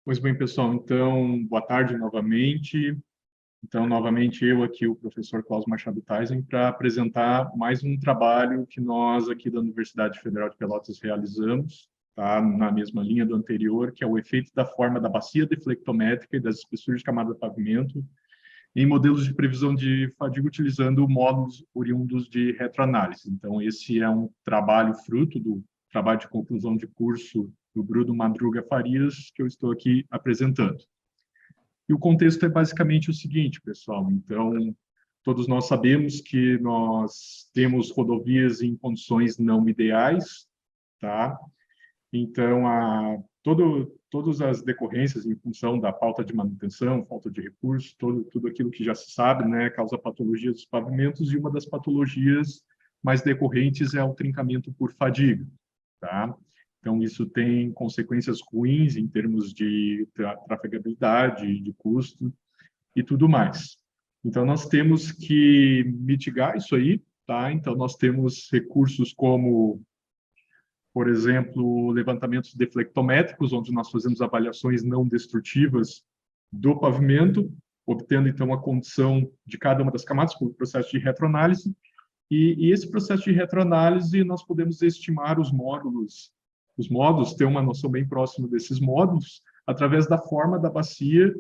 Pois bem, pessoal, então, boa tarde novamente. Então, novamente, eu aqui, o professor Klaus Machado Taisen, para apresentar mais um trabalho que nós aqui da Universidade Federal de Pelotas realizamos, tá? Na mesma linha do anterior, que é o efeito da forma da bacia deflectométrica e das espessuras de camada de pavimento em modelos de previsão de fadiga utilizando módulos oriundos de retroanálise. Então, esse é um trabalho fruto do trabalho de conclusão de curso do Bruno Madruga Farias, que eu estou aqui apresentando. E o contexto é basicamente o seguinte, pessoal. Então, todos nós sabemos que nós temos rodovias em condições não ideais, tá? Então, todas as decorrências em função da falta de manutenção, falta de recursos, tudo aquilo que já se sabe, né, causa patologias dos pavimentos, e uma das patologias mais decorrentes é o trincamento por fadiga, tá? Então, isso tem consequências ruins em termos de trafegabilidade, de custo e tudo mais. Então, nós temos que mitigar isso aí, tá? Então, nós temos recursos como, por exemplo, levantamentos deflectométricos, onde nós fazemos avaliações não destrutivas do pavimento, obtendo, então, a condição de cada uma das camadas por processo de retroanálise. E esse processo de retroanálise, nós podemos estimar os módulos, ter uma noção bem próxima desses módulos, através da forma da bacia,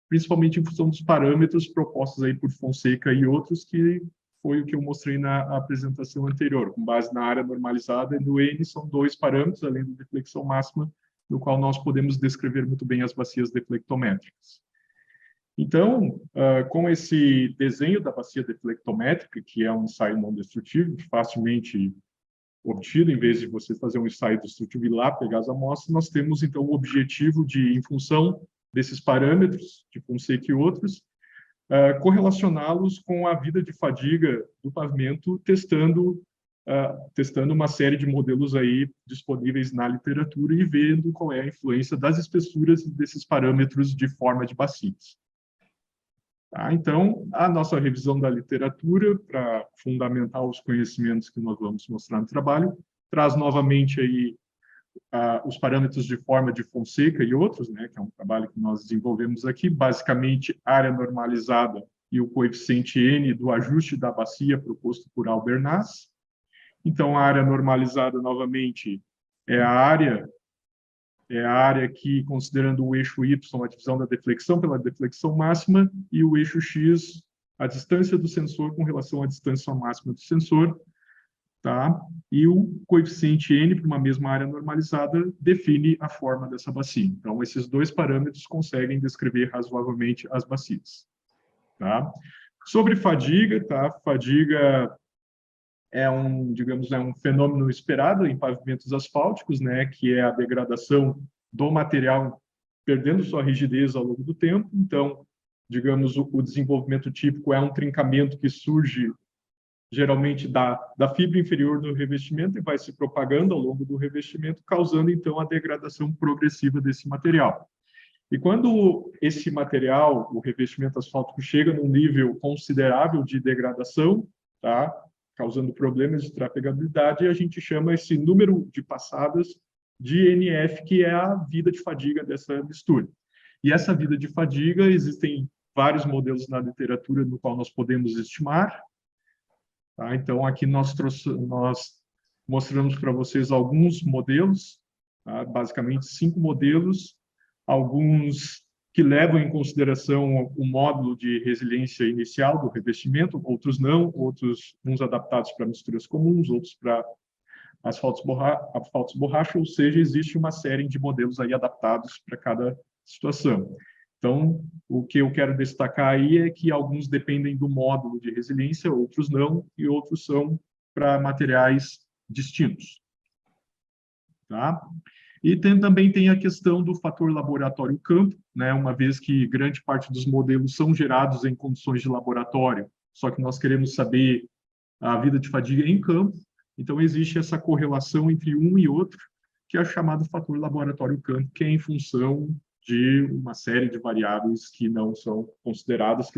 principalmente em função dos parâmetros propostos aí por Fonseca e outros, que foi o que eu mostrei na apresentação anterior, com base na área normalizada e no N, são dois parâmetros, além da deflexão máxima, no qual nós podemos descrever muito bem as bacias deflectométricas. Então, com esse desenho da bacia deflectométrica, que é um ensaio não destrutivo, facilmente obtido, em vez de você fazer um ensaio destrutivo e ir lá pegar as amostras, nós temos, então, o objetivo de, em função desses parâmetros, de Fonseca e outros, correlacioná-los com a vida de fadiga do pavimento, testando uma série de modelos aí disponíveis na literatura e vendo qual é a influência das espessuras desses parâmetros de forma de bacias. Tá? Então, a nossa revisão da literatura, para fundamentar os conhecimentos que nós vamos mostrar no trabalho, traz novamente aí os parâmetros de forma de Fonseca e outros, né, que é um trabalho que nós desenvolvemos aqui, basicamente área normalizada e o coeficiente N do ajuste da bacia proposto por Albernaz. Então, a área normalizada, novamente, é a área que, considerando o eixo Y, a divisão da deflexão pela deflexão máxima, e o eixo X, a distância do sensor com relação à distância máxima do sensor, tá? E o coeficiente N, para uma mesma área normalizada, define a forma dessa bacia. Então, esses dois parâmetros conseguem descrever razoavelmente as bacias. Tá? Sobre fadiga, tá? Fadiga é digamos, um fenômeno esperado em pavimentos asfálticos, né? Que é a degradação do material perdendo sua rigidez ao longo do tempo. Então, digamos, o desenvolvimento típico é um trincamento que surge geralmente da fibra inferior do revestimento e vai se propagando ao longo do revestimento, causando, então, a degradação progressiva desse material. E quando esse material, o revestimento asfáltico, chega num nível considerável de degradação, tá? Causando problemas de trafegabilidade, a gente chama esse número de passadas de NF, que é a vida de fadiga dessa mistura. E essa vida de fadiga, existem vários modelos na literatura no qual nós podemos estimar. Tá? Então, aqui nós mostramos para vocês alguns modelos, tá? Basicamente 5 modelos, alguns que levam em consideração o módulo de resiliência inicial do revestimento, outros não, uns adaptados para misturas comuns, outros para asfaltos borracha, ou seja, existe uma série de modelos aí adaptados para cada situação. Então, o que eu quero destacar aí é que alguns dependem do módulo de resiliência, outros não, e outros são para materiais distintos. Tá? E também tem a questão do fator laboratório-campo, né? Uma vez que grande parte dos modelos são gerados em condições de laboratório, só que nós queremos saber a vida de fadiga em campo, então existe essa correlação entre um e outro, que é chamado fator laboratório-campo, que é em função de uma série de variáveis que não são consideradas, que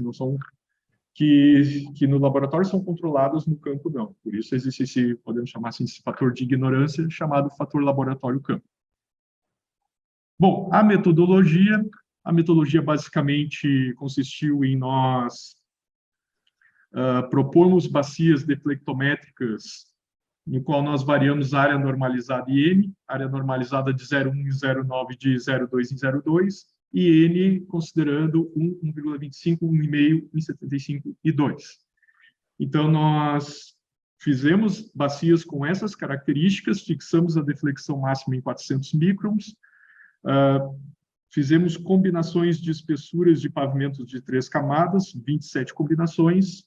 no laboratório são controladas, no campo não. Por isso existe esse, podemos chamar assim, esse fator de ignorância chamado fator laboratório-campo. Bom, a metodologia basicamente consistiu em nós propormos bacias deflectométricas, no qual nós variamos a área normalizada e N, área normalizada de 0,1 em 0,9, de 0,2 em 0,2, e N considerando 1, 1,25, 1,5 em 75 e 2. Então, nós fizemos bacias com essas características, fixamos a deflexão máxima em 400 microns, fizemos combinações de espessuras de pavimentos de 3 camadas, 27 combinações,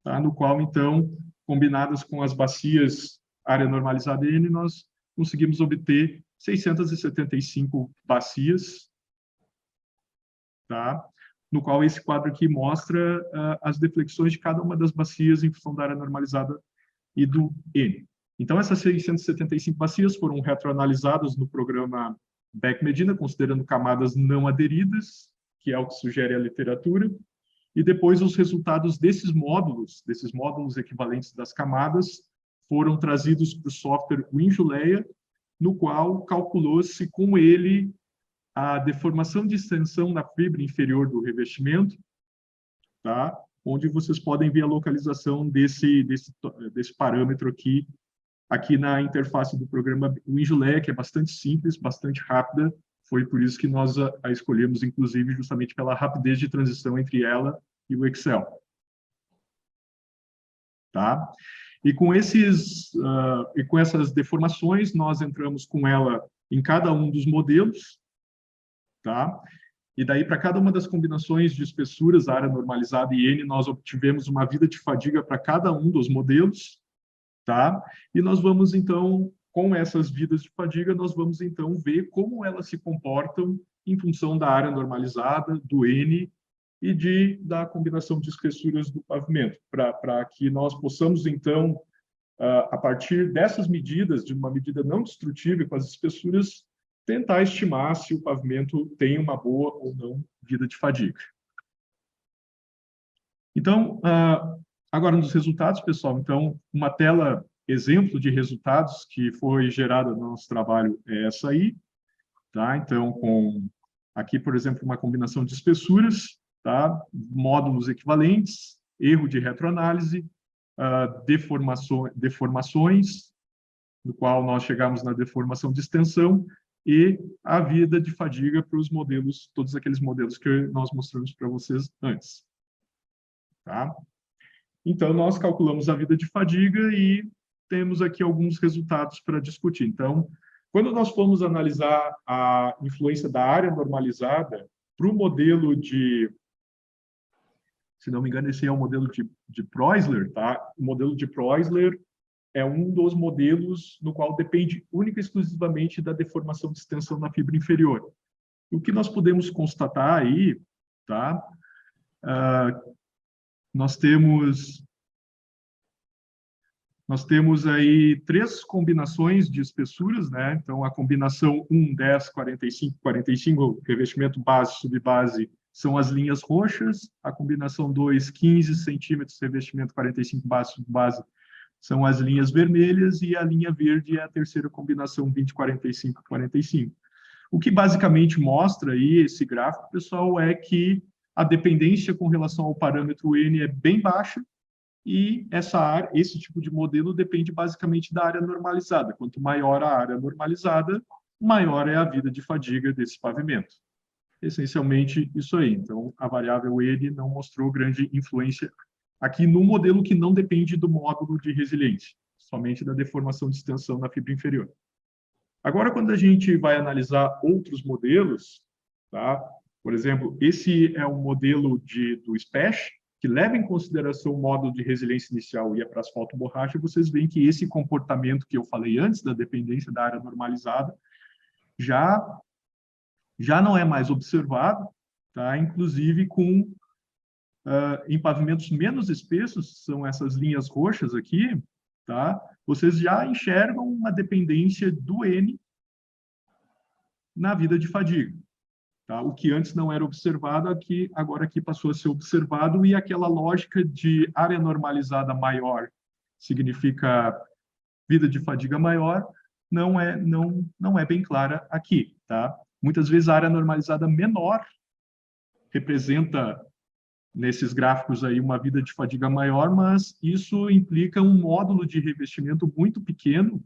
tá? No qual, então, combinadas com as bacias área normalizada N, nós conseguimos obter 675 bacias, tá? No qual esse quadro aqui mostra as deflexões de cada uma das bacias em função da área normalizada e do N. Então, essas 675 bacias foram retroanalisadas no programa Beck-Medina, considerando camadas não aderidas, que é o que sugere a literatura, e depois os resultados desses módulos equivalentes das camadas, foram trazidos para o software WinJulia, no qual calculou-se com ele a deformação de extensão na fibra inferior do revestimento, tá? Onde vocês podem ver a localização desse parâmetro aqui na interface do programa WinJulia, que é bastante simples, bastante rápida. Foi por isso que nós a escolhemos, inclusive, justamente pela rapidez de transição entre ela e o Excel. Tá? E com essas deformações, nós entramos com ela em cada um dos modelos, tá? E daí, para cada uma das combinações de espessuras, área normalizada e N, nós obtivemos uma vida de fadiga para cada um dos modelos, tá? E nós vamos, então, com essas vidas de fadiga, nós vamos, então, ver como elas se comportam em função da área normalizada, do N e da combinação de espessuras do pavimento, para que nós possamos, então, a partir dessas medidas, de uma medida não destrutível com as espessuras, tentar estimar se o pavimento tem uma boa ou não vida de fadiga. Então, agora nos resultados, pessoal, então, uma tela exemplo de resultados que foi gerada no nosso trabalho é essa aí, tá? Então, aqui, por exemplo, uma combinação de espessuras, tá? Módulos equivalentes, erro de retroanálise, deformações, no qual nós chegamos na deformação de extensão, e a vida de fadiga para os modelos, todos aqueles modelos que nós mostramos para vocês antes. Tá? Então, nós calculamos a vida de fadiga e temos aqui alguns resultados para discutir. Então, quando nós formos analisar a influência da área normalizada para o modelo se não me engano, esse é o modelo de Preussler, tá? O modelo de Preussler é um dos modelos no qual depende única e exclusivamente da deformação de extensão na fibra inferior. O que nós podemos constatar aí, tá? Nós temos aí 3 combinações de espessuras, né? Então, a combinação 1, 10, 45, 45, revestimento base, subbase, são as linhas roxas. A combinação 2, 15 centímetros, revestimento 45, base, subbase, são as linhas vermelhas, e a linha verde é a terceira combinação, 20, 45, 45. O que basicamente mostra aí esse gráfico, pessoal, é que a dependência com relação ao parâmetro N é bem baixa, e esse tipo de modelo depende basicamente da área normalizada. Quanto maior a área normalizada, maior é a vida de fadiga desse pavimento. Essencialmente isso aí. Então, a variável N não mostrou grande influência aqui no modelo que não depende do módulo de resiliência, somente da deformação de extensão na fibra inferior. Agora, quando a gente vai analisar outros modelos, tá? Por exemplo, esse é um modelo do SPECH, que leva em consideração o módulo de resiliência inicial e a para asfalto borracha, vocês veem que esse comportamento que eu falei antes, da dependência da área normalizada, já não é mais observado, tá? Inclusive em pavimentos menos espessos, são essas linhas roxas aqui, tá? Vocês já enxergam uma dependência do N na vida de fadiga. Tá? O que antes não era observado, agora aqui passou a ser observado, e aquela lógica de área normalizada maior significa vida de fadiga maior, não é bem clara aqui. Tá? Muitas vezes a área normalizada menor representa, nesses gráficos aí, uma vida de fadiga maior, mas isso implica um módulo de revestimento muito pequeno,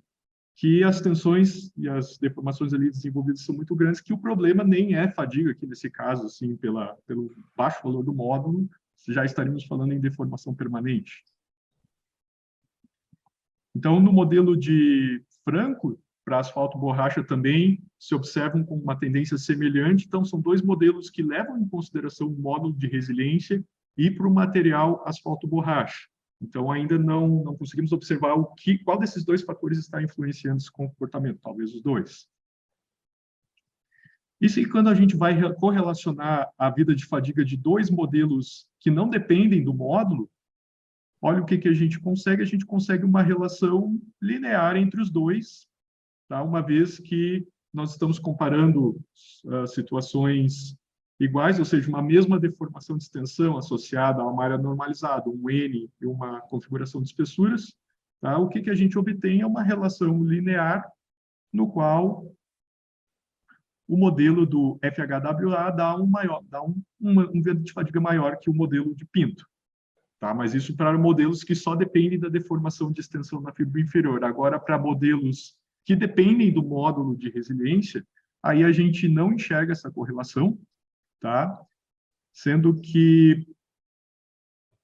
que as tensões e as deformações ali desenvolvidas são muito grandes, que o problema nem é fadiga aqui nesse caso, assim, pelo baixo valor do módulo, já estaríamos falando em deformação permanente. Então, no modelo de Franco, para asfalto borracha também se observam com uma tendência semelhante. Então, são dois modelos que levam em consideração o módulo de resiliência e para o material asfalto borracha. Então, ainda não conseguimos observar qual desses dois fatores está influenciando esse comportamento, talvez os dois. Isso e quando a gente vai correlacionar a vida de fadiga de dois modelos que não dependem do módulo, olha o que a gente consegue uma relação linear entre os dois, tá? Uma vez que nós estamos comparando situações iguais, ou seja, uma mesma deformação de extensão associada a uma área normalizada, um N e uma configuração de espessuras, tá? O que a gente obtém é uma relação linear no qual o modelo do FHWA dá um vento de fadiga maior que o modelo de Pinto. Tá? Mas isso para modelos que só dependem da deformação de extensão na fibra inferior. Agora, para modelos que dependem do módulo de resiliência, aí a gente não enxerga essa correlação, tá? Sendo que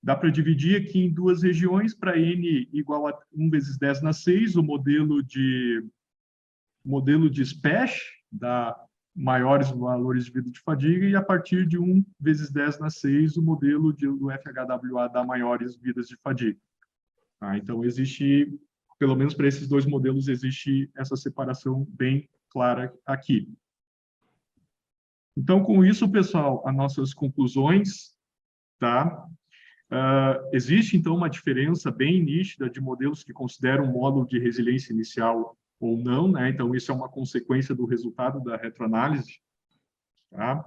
dá para dividir aqui em duas regiões, para N igual a 1 vezes 10 na 6, o modelo de SPECH dá maiores valores de vida de fadiga, e a partir de 1 vezes 10 na 6, o modelo do FHWA dá maiores vidas de fadiga. Tá? Então, existe, pelo menos para esses dois modelos, existe essa separação bem clara aqui. Então, com isso, pessoal, as nossas conclusões, tá? Existe, então, uma diferença bem nítida de modelos que consideram o módulo de resiliência inicial ou não, né? Então, isso é uma consequência do resultado da retroanálise, tá?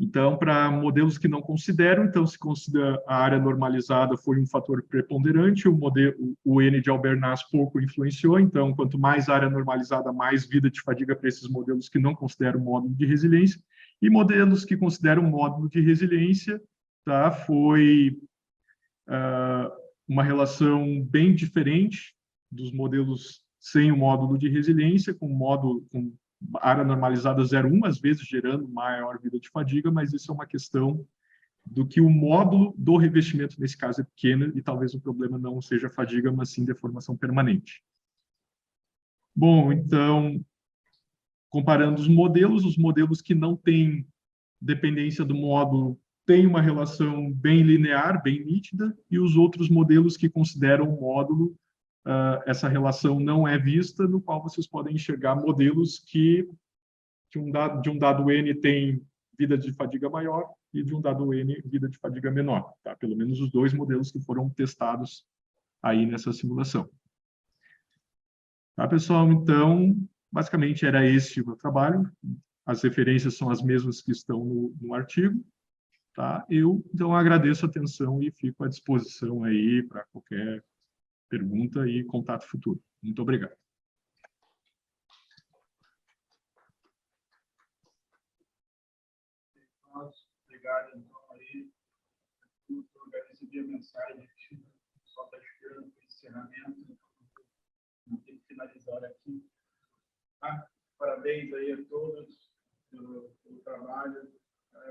Então, para modelos que não consideram, então, se considera a área normalizada foi um fator preponderante, o N de Albernaz pouco influenciou, então, quanto mais área normalizada, mais vida de fadiga para esses modelos que não consideram módulo de resiliência, e modelos que consideram módulo de resiliência, tá? Foi uma relação bem diferente dos modelos sem o módulo de resiliência, com área normalizada 0,1, às vezes gerando maior vida de fadiga, mas isso é uma questão do que o módulo do revestimento, nesse caso, é pequeno, e talvez o problema não seja fadiga, mas sim deformação permanente. Bom, então, comparando os modelos que não têm dependência do módulo têm uma relação bem linear, bem nítida, e os outros modelos que consideram o módulo, essa relação não é vista, no qual vocês podem enxergar modelos que de um dado N tem vida de fadiga maior e de um dado N vida de fadiga menor. Tá? Pelo menos os dois modelos que foram testados aí nessa simulação. Tá, pessoal? Então, basicamente era esse o meu trabalho. As referências são as mesmas que estão no artigo. Tá? Eu, então, agradeço a atenção e fico à disposição aí para qualquer pergunta e contato futuro. Muito obrigado. Obrigado, então, aí. Eu recebi a mensagem, o pessoal está esperando o encerramento, então tem que finalizar aqui. Tá? Parabéns aí a todos pelo trabalho.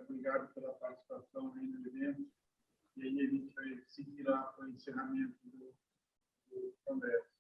Obrigado pela participação aí no evento. E aí a gente vai seguir lá para o encerramento do congresso.